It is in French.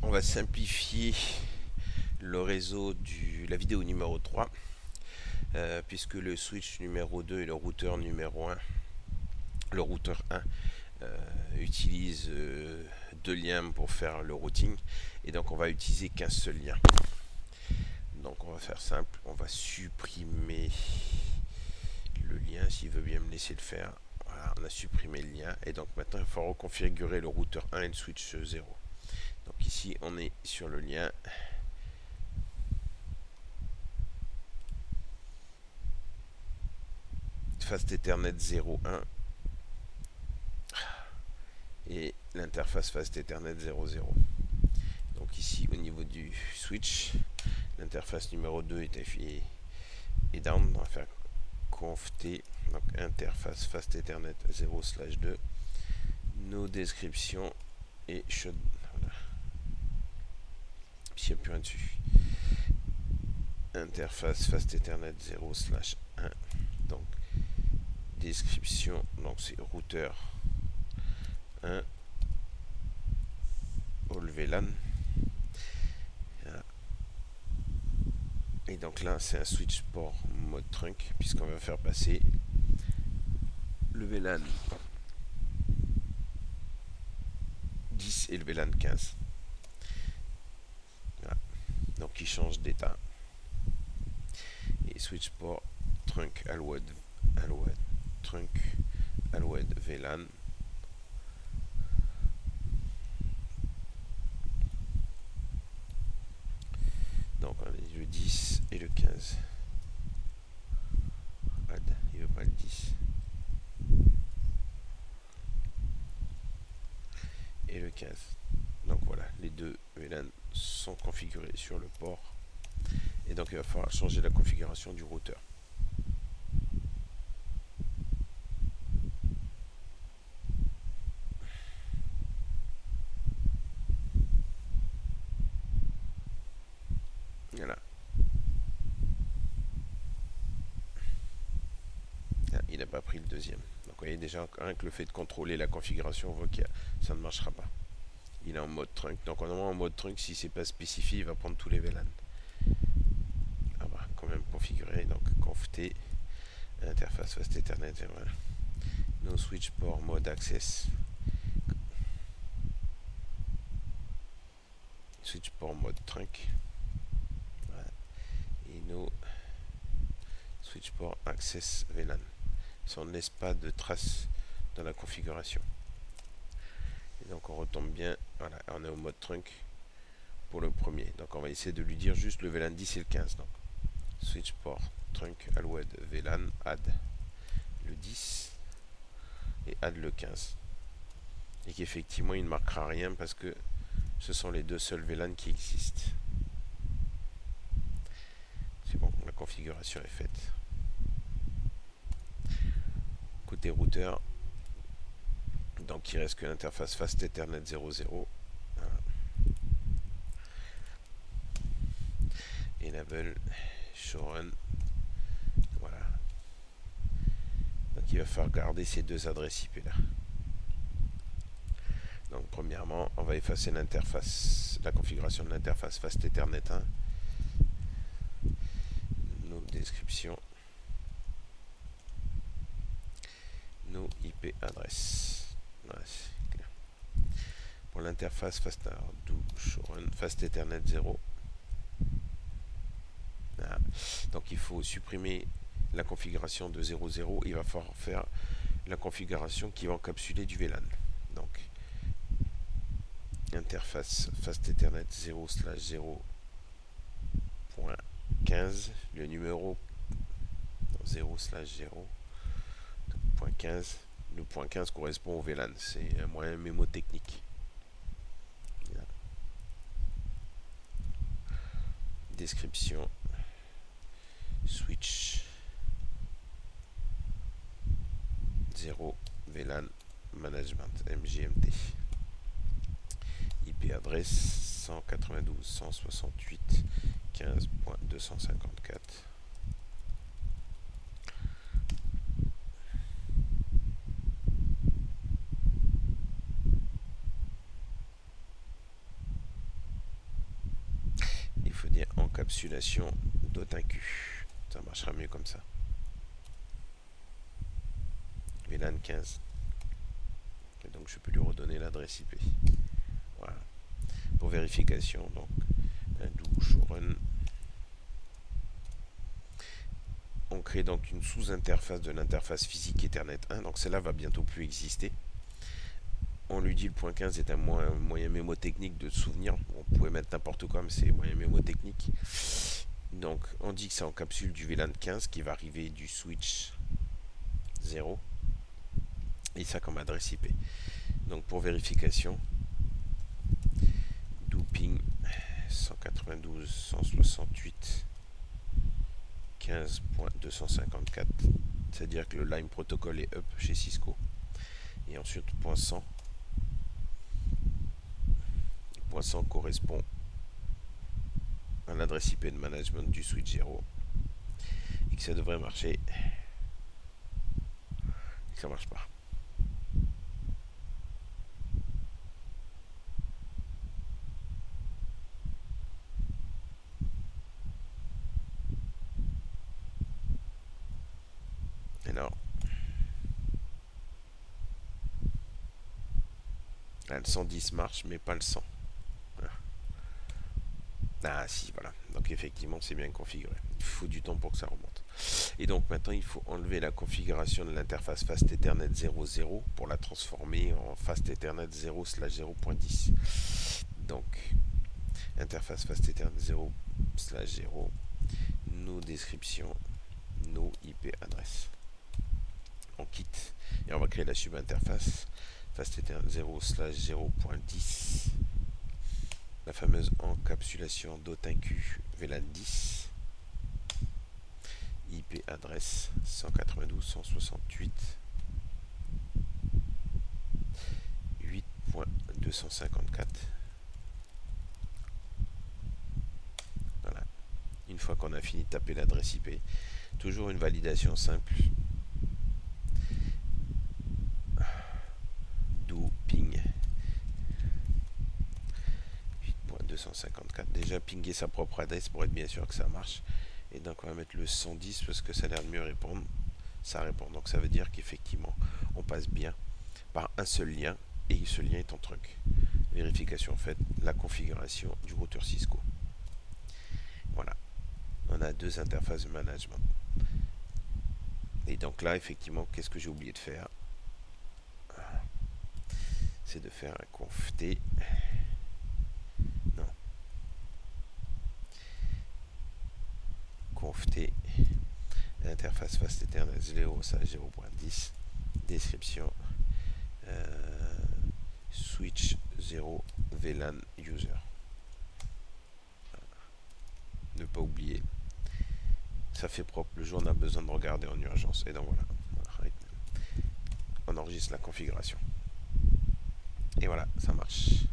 on va simplifier le réseau la vidéo numéro 3, puisque le switch numéro 2 et le routeur numéro 1, le routeur 1, utilise deux liens pour faire le routing, et donc on va utiliser qu'un seul lien. Donc on va faire simple, on va supprimer le lien, s'il veut bien me laisser le faire. Voilà, on a supprimé le lien, et donc maintenant il faut reconfigurer le routeur 1 et le switch 0. Donc ici on est sur le lien. Fast Ethernet 0.1 et l'interface Fast Ethernet 0.0. Donc ici au niveau du switch, l'interface numéro 2 est down. On va faire conf t, donc interface Fast Ethernet 0/2, nos descriptions et shut. Voilà. Puis il n'y a plus rien dessus. Interface Fast Ethernet 0/1, donc description, donc c'est routeur 1 all VLAN. Et donc là c'est un switch port mode trunk, puisqu'on va faire passer le VLAN 10 et le VLAN 15. Voilà. Donc il change d'état. Et switch port trunk alwad trunk alwad VLAN. Donc on a le 10 et le 15. Il veut pas le 10. Et le 15. Donc voilà, les deux VLAN sont configurés sur le port. Et donc il va falloir changer la configuration du routeur. Voilà. Ah, il n'a pas pris le deuxième. Donc vous voyez déjà, rien que le fait de contrôler la configuration, on voit que ça ne marchera pas. Il est en mode trunk. Donc en mode trunk, si c'est pas spécifié, il va prendre tous les VLAN. On va quand même configurer. Donc conf t, interface Fast Ethernet, voilà. No switch port mode access. Switch port mode trunk. Voilà. Et no switch port access VLAN. Ça, on ne laisse pas de traces dans la configuration. Et donc on retombe bien. Voilà, on est au mode trunk pour le premier. Donc on va essayer de lui dire juste le VLAN 10 et le 15. Donc switch port trunk alwad VLAN add le 10 et add le 15. Et qu'effectivement il ne marquera rien parce que ce sont les deux seuls VLAN qui existent. C'est bon, la configuration est faite. Côté routeur, donc il reste que l'interface Fast Ethernet 0.0. Voilà. Enable show run. Voilà. Donc il va falloir garder ces deux adresses IP là. Donc premièrement, on va effacer l'interface, la configuration de l'interface Fast Ethernet 1. Nos descriptions. Nos IP adresses. Voilà, c'est clair. Pour l'interface Fast Ethernet 0. Voilà. Donc il faut supprimer la configuration de 0.0. Il va falloir faire la configuration qui va encapsuler du VLAN. Donc interface Fast Ethernet 0/0.15, le numéro 0/0.15. Le point 15 correspond au VLAN, c'est un moyen mémotechnique. Description switch 0 VLAN management MGMT. IP adresse 192.168.15.254. dire encapsulation .inq. Ça marchera mieux comme ça. VLAN 15. Et donc je peux lui redonner l'adresse IP. Voilà. Pour vérification, donc un do show run. On crée donc une sous-interface de l'interface physique Ethernet 1. Donc celle-là va bientôt plus exister. On lui dit le point 15 est un moyen mémotechnique de souvenir. On pouvait mettre n'importe quoi, mais c'est moyen mémotechnique. Donc on dit que c'est en capsule du VLAN 15 qui va arriver du switch 0. Et ça comme adresse IP. Donc pour vérification, do ping 192.168.15.254, c'est-à-dire que le Lime protocol est up chez Cisco. Et ensuite point 100. Point 100 correspond à l'adresse IP de management du switch 0. Et que ça devrait marcher. Et que ça marche pas. Alors, le 110 marche, mais pas le 100. Voilà. Ah si, voilà. Donc effectivement, c'est bien configuré. Il faut du temps pour que ça remonte. Et donc maintenant, il faut enlever la configuration de l'interface Fast Ethernet 0.0 pour la transformer en Fast Ethernet 0/0.10. Donc, interface Fast Ethernet 0/0, nos descriptions, nos IP adresses. On quitte et on va créer la subinterface Fast Ethernet 0/0.10, la fameuse encapsulation .inq VLAN 10, IP adresse 192.168.8.254. Voilà. Une fois qu'on a fini de taper l'adresse IP, toujours une validation simple. Do ping 8.254. Déjà pinguer sa propre adresse pour être bien sûr que ça marche. Et donc on va mettre le 110 parce que ça a l'air de mieux répondre. Ça répond. Donc ça veut dire qu'effectivement on passe bien par un seul lien et ce lien est en truc. Vérification faite, la configuration du routeur Cisco. Voilà. On a deux interfaces de management. Et donc là effectivement qu'est-ce que j'ai oublié de faire? C'est de faire un conft. Non. Conft interface Fast Ethernet 0/0.10, description switch 0 VLAN user. Ne pas oublier, ça fait propre, le jour on a besoin de regarder en urgence. Et donc voilà, on enregistre la configuration et voilà, ça marche.